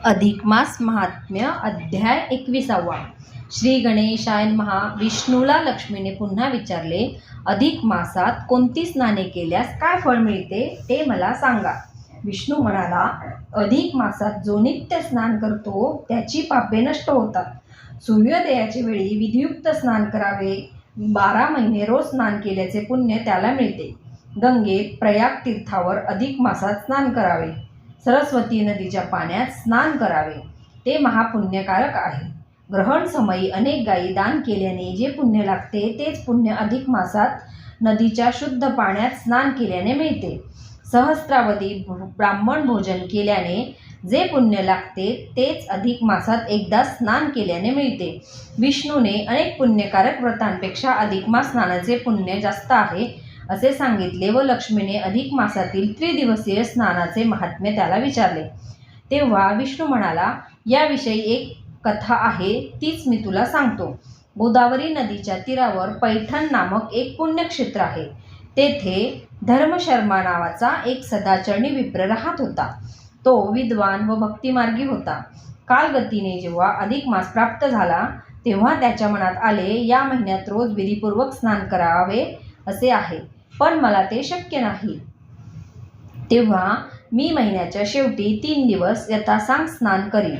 अधिक मास महात्म्य अध्याय 21. श्री गणेशाय महा. विष्णूला लक्ष्मीने पुन्हा विचारले, अधिक मासात कोणती स्नाने केल्यास काय फळ मिळते ते मला सांगा. विष्णू म्हणाला, अधिक मासात जो नित्य स्नान करतो त्याची पापे नष्ट होतात. सूर्योदयाच्या वेळी विधियुक्त स्नान करावे. 12 महिने रोज स्नान केल्याचे पुण्य त्याला मिळते. गंगेत, प्रयाग तीर्थावर अधिक मासात स्नान करावे. सरस्वती नदीच्या पाण्यात स्नान करावे, ते महापुण्यकारक आहे. ग्रहण समयी अनेक गायी दान केल्याने जे पुण्य लागते तेच पुण्य अधिक मासात नदीच्या शुद्ध पाण्यात स्नान केल्याने मिळते. सहस्त्रावधी ब्राह्मण भोजन केल्याने जे पुण्य लागते तेच अधिक मासात एकदा स्नान केल्याने मिळते. विष्णूने अनेक पुण्यकारक व्रतांपेक्षा अधिक मास स्नानाचे पुण्य जास्त आहे असे सांगितले व लक्ष्मीने अधिक मासातील त्रिदिवसीय स्नानाचे महात्म्य त्याला विचारले. तेव्हा विष्णू म्हणाला, याविषयी एक कथा आहे, तीच मी तुला सांगतो. गोदावरी नदीच्या तीरावर पैठण नामक एक पुण्यक्षेत्र आहे. तेथे धर्मशर्मा नावाचा एक सदाचरणी विप्र राहत होता. तो विद्वान व भक्तिमार्गी होता. कालगतीने जेव्हा अधिक मास प्राप्त झाला तेव्हा त्याच्या मनात आले, या महिन्यात रोज विधीपूर्वक स्नान करावे असे आहे, पण मला ते शक्य नाही. तेव्हा मी महिन्याच्या शेवटी 3 दिवस यथासांग स्नान करीन.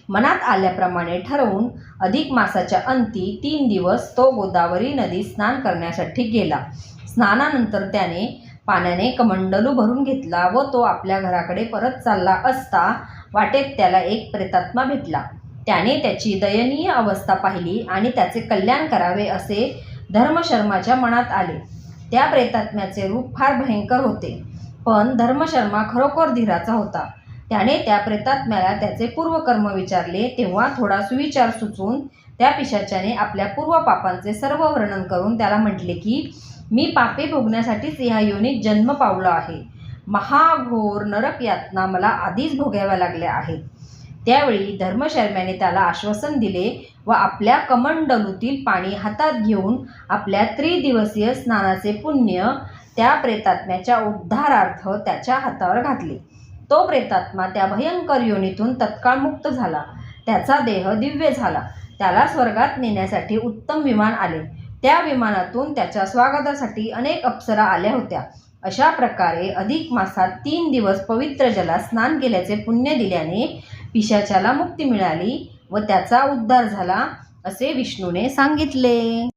मनात आल्याप्रमाणे ठरवून अधिक मासाच्या अंती 3 दिवस तो गोदावरी नदीत स्नान करण्यासाठी गेला. स्नानानंतर त्याने पाण्याने कमंडलू भरून घेतला व तो आपल्या घराकडे परत चालला असता वाटेत त्याला एक प्रेतात्मा भेटला. त्याने त्याची दयनीय अवस्था पाहिली आणि त्याचे कल्याण करावे असे धर्मशर्माच्या मनात आले. त्या प्रेतात्म्याचे रूप फार भयंकर होते, पण धर्मशर्मा खरोखर धीराचा होता. त्याने त्या प्रेतात्म्याला त्याचे पूर्वकर्म विचारले तेव्हा थोडा सुविचार सुचून त्या पिशाच्याने आपल्या पूर्व पापांचे सर्व वर्णन करून त्याला म्हटले की, मी पापे भोगण्यासाठीच या योनीत जन्म पावलो आहे. महाघोर नरक यातना मला आधीच भोगाव्या लागल्या आहेत. त्यावेळी धर्मशर्म्याने त्याला आश्वासन दिले व आपल्या कमंडलूतील पाणी हातात घेऊन आपल्या त्रिदिवसीय स्नानाचे पुण्य त्या प्रेतात्म्याच्या उद्धारार्थ त्याच्या हातावर घातले. तो प्रेतात्मा त्या भयंकर योनीतून तत्काळ मुक्त झाला. त्याचा देह दिव्य झाला. त्याला स्वर्गात नेण्यासाठी उत्तम विमान आले. त्या विमानातून त्याच्या स्वागतासाठी अनेक अप्सरा आल्या होत्या. अशा प्रकारे अधिक मासात 3 दिवस पवित्र जलात स्नान केल्याचे पुण्य दिल्याने पिशाच्याला मुक्ती मिळाली व त्याचा उद्धार झाला असे विष्णूने सांगितले.